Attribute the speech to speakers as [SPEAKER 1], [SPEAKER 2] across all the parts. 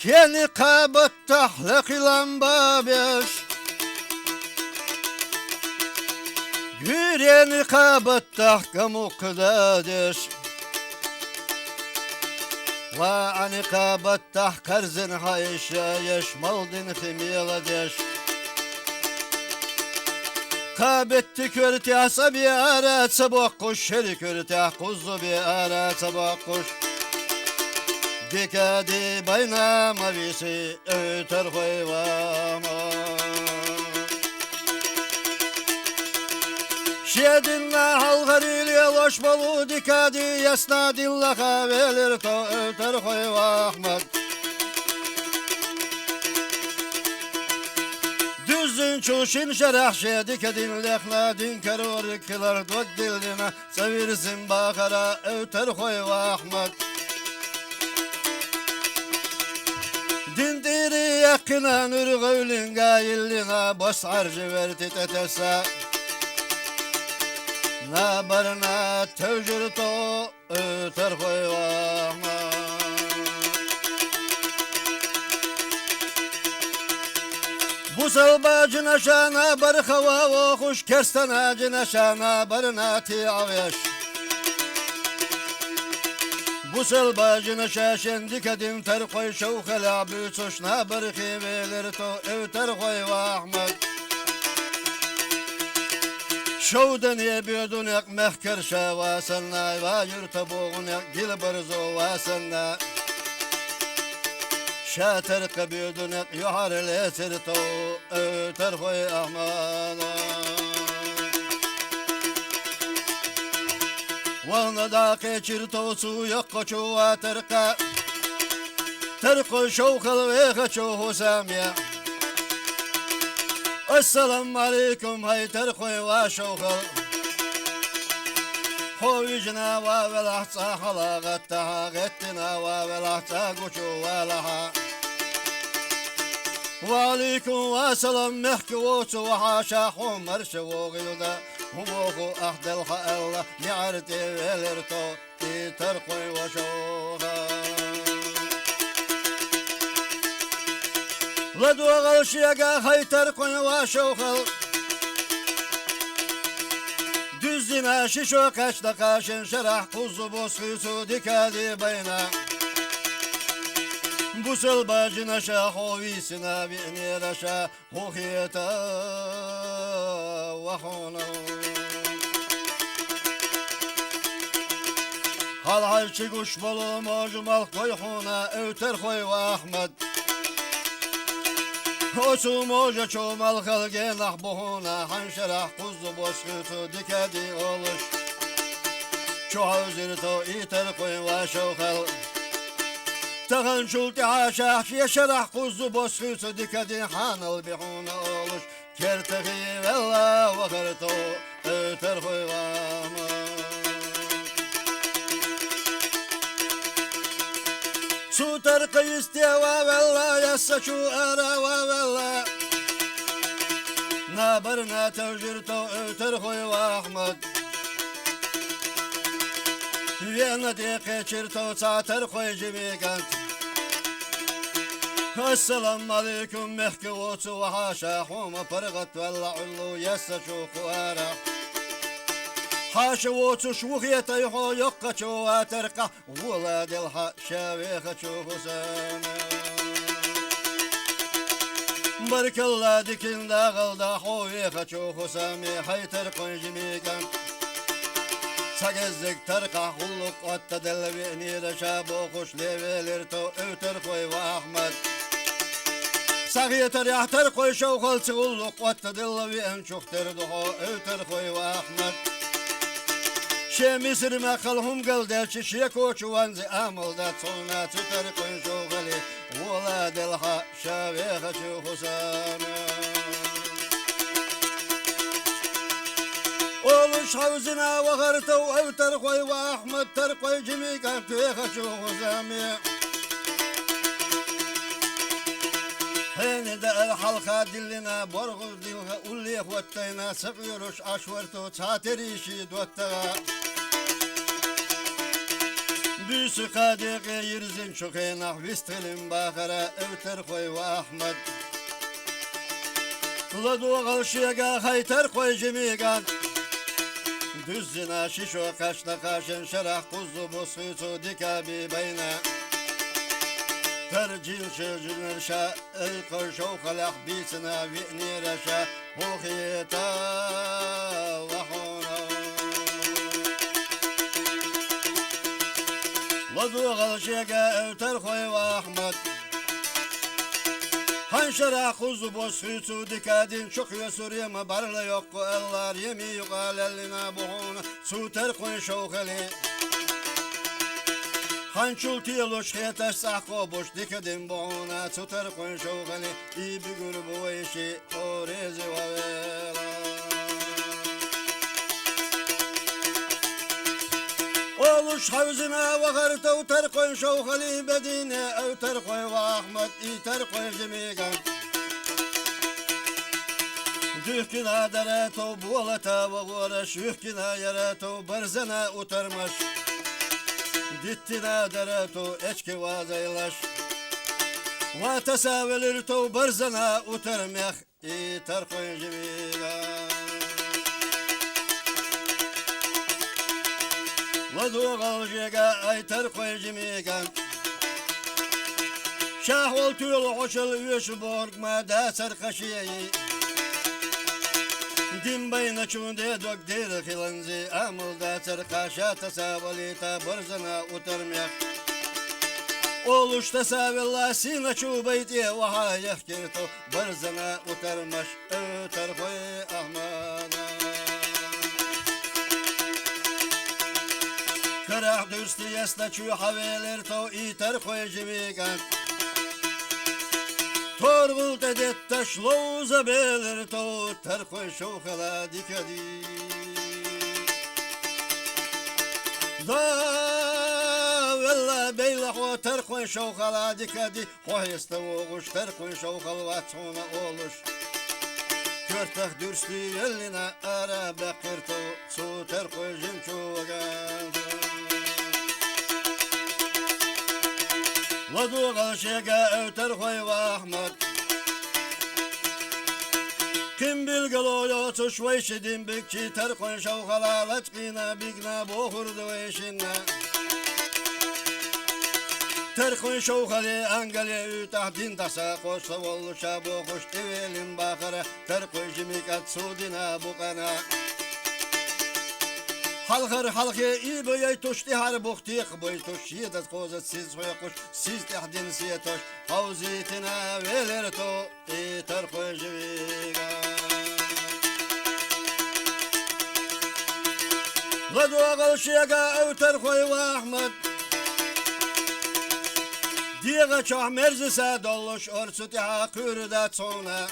[SPEAKER 1] Keni kabat tahlik ilan babiş Güreni kabat tahkamu kıdadiş Wa ani kabat tahkarzın hayşa yeşmaldın khimiyaladeş Kabetti körti asabi ara sabah kuş Şeri körti kuzu bi ara sabah kuş Dikadi bayna mavisi öter koyvama Şedinna halgarili loşbalu dikadi yasna dillaka velir to öter koyvahmat Düzün çuşin şerah şedikadin lekna dinker orikkiler dod dildine Sevirsin bakara öter koyvahmat Dindiri yakına nur gavlin gayillina Bas harcı verti tetesa Na barına tevcür to öter koyvama Bu salba cinaşana bar hava o kuş Kerstana cinaşana barına ti avyaş Bu selbacına şaşen dikedim ter koy şevke labü çoşna barıkı velir to evter koy vahmet Şovdan yebiyodun yak mehker şavasanna Va yurta boğun yak dil barzo vasanna Şater kabiyodun yak yuhar lesir to evter koy ahmana Vana da keçir tosu yok koçuva terka Terko şovkal ve kaço husamiye Esselamu aleyküm hay terko ve şovkal Hovicina ve velahsa halagatta Gettina ve velahsa koçuva laha Ve aleyküm ve selam mehki voçu ve haşa humar şevoğilda Humuhu ahdelha Allah ni'arti velirto Iter koy ve şoha Ladwa galşiyaga hayter koy ve şoha Düzdina şişo kaçta kaşın şerah kuzu bozkısu dikadi bayna Bu selbacına şahovisina bi'nir şahohiyeta ve hona Hal halçı kuş bolu mocumal koyhuna öter koy ve Ahmet Oçu moca çoğmal kalge nahbuhuna Hanşerah kuzu bozkısu dikedi oluş Çoğu zirto iter koy ve şokhal Tağın şulti haşah yeşerah kuzu bozkısu dikedi hanal bihuna oluş Kertehi vella vakarto öter koy ve Ahmet Su terkı isteva vella yassa şu ara vella Na barna tevcir to öter koy ve Ahmet وين ديك شرتو ساتر خوي جميقان السلام عليكم محكي ووتو وحاشا حوما فرغت ولا علو يسا شوخوارا حاشا ووتو شوخيتا يحو يقا شوها ترقى ولاد الحق شاويخا شوخو سانا بارك الله ديكين داغل دا حويخا شوخو سامي حيتر قوي جميقان ساقزك ترقى خلق قطة دلويني رشابو خوش ليويلرتو اوتر خوي واحمد ساقيتر يحتر خوي شوخل تغلق قطة دلوين شوختر دخو اوتر خوي واحمد شي مصر ما خلهم قلدش شيكو شوانزي عمل دا تصونا تتر خوي شوخلي ولاد الحق شاويخ شوخو سانا ولش حوزنا وغرتو او ترقوي واحمد ترقوي جميقا تويخ شوخو سامي حين دا الحلقة دلنا برغل دلها قولي اخوتينا سقيروش اشورتو تاتريشي دوتغا بيسو قاديقي يرزن شوخينا ويستلم باخرة او ترقوي واحمد لدو غلشيقا خي ترقوي جميقا düzcina şişo kaşla kaşın şerah kuzu bosuytu dikabi beyne tercil şırcınır şa el koşo kalah bisina vi'ni reşa hukhita lahona ladu galşega evter khoy ve ahmet Hanşara kuzu bosuytu dikadin çıkıyor Suriye'me barla yok eller yemi yugal eline buğuna suter koy şoğali Hançul tiloş hetaş sahko boş dikadin buğuna suter koy şoğali iyi bir grubu işi orezi vavela Oluş havzına vakarta utar koy şoğali bedine evter koy ve ahmet iter koy cemigan Dühkina dereto buğalata ve uğraş Yühkina yareto barzana utarmış Dittina dereto eçki vazaylaş Ve tesavelirto barzana utarmih iter koy cemigan Ladu galjiga aytar koy jimigan Şahol tül hoşul üş borg ma da sarqaşiyi Dim bayna çunde dok der khilanzi amul da sarqaşa tasavalita barzana utarmyak Oluş tasavilla sina çubayti ve hayah kirto barzana utarmaş öter koy ahmana Kıraq dürstü yaslaçu haveler to iter koy jimigan Torgul dedet taşlouza belir to ter koy şoğala dikadi Da valla beylah o ter koy şoğala dikadi Hoyesta oğuş ter koy şoğal vatsona oluş Körtak dürstü eline ara bakır to su ter koy jimçugan Ladu galşega evter koy ve ahmet Kim bilgelo yotu şveyşidin bikçi ter koy şavkala laçkina bigna bohurdu veşinna Ter koy şavkali angali ütahdin tasa koşsa voluşa bokuş evelin bakara Ter koy jimikat sudina bukana Halkır halkı iyi böyle tuşti har bukti kıboy tuş yedet kozet siz hoya kuş siz tehdin siye tuş havzitina veler to iter koy jiviga Ladu galşiga evter koy ve ahmet Diye çah merzise doluş orsut ya kürde tsona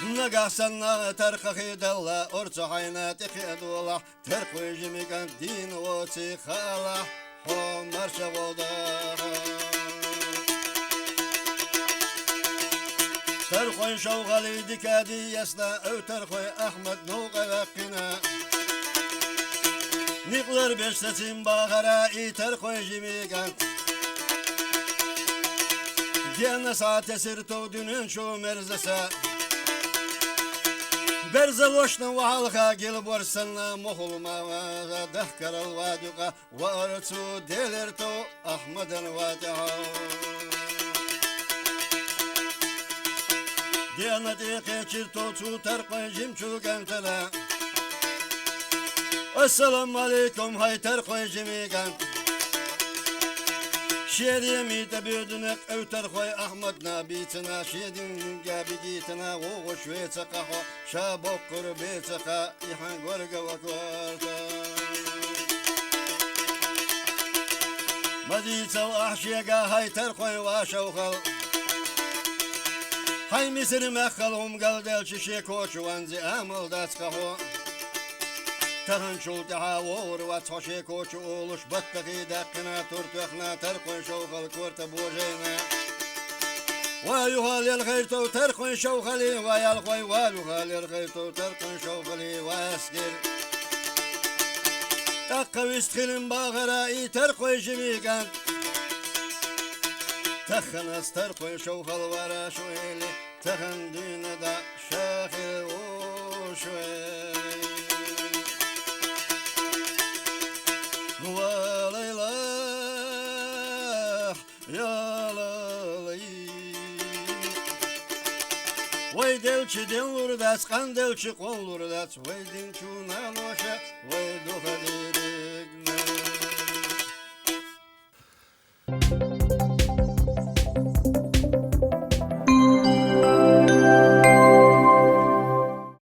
[SPEAKER 1] Nagahsanna terkhi dalla orta hayna tekhidola terkhi jimigan din o tikhala ho marshavoda terkhi shawgali dikadi yasna au terkhi ahmed nuqa waqina Nikler beşlesin bakara iter koy jimigan. Diyene saate sirto dünün şu merzese. Berze loşna ve halka gel borsanla muhulma ve dehkaral vaduka ve arzu delirto ahmadan vadiha. Diyene dike çirto tutar koy jimçu gantala. Esselamu aleyküm hayter koy jimigan. Şerimi de büdünek öter koy Ahmet nabitına şedin gabi gitına o şveça kaho şabok kurbeça ka ihan gorga vakvarta Madita ahşega hayter koy va şavkhal Hay misir mekhalum galdel şişe koçvanzi amıl das kaho Tahın şultaha vur ve taşı koçu oluş battaki dakina turtuğna terkoy şovkal kurta bojayna ve yuhalil khaytu terkoy şovkali ve yalkoy ve yuhalil khaytu terkoy şovkali ve askir Takkavis khilin bağıra terkoy jimigan Takhanas terkoy şovkal vara şueli Takhan dünyada şahil o şueli Vay delçi delur das kan delçi kolur das vay dinçu naloşa vay duha direk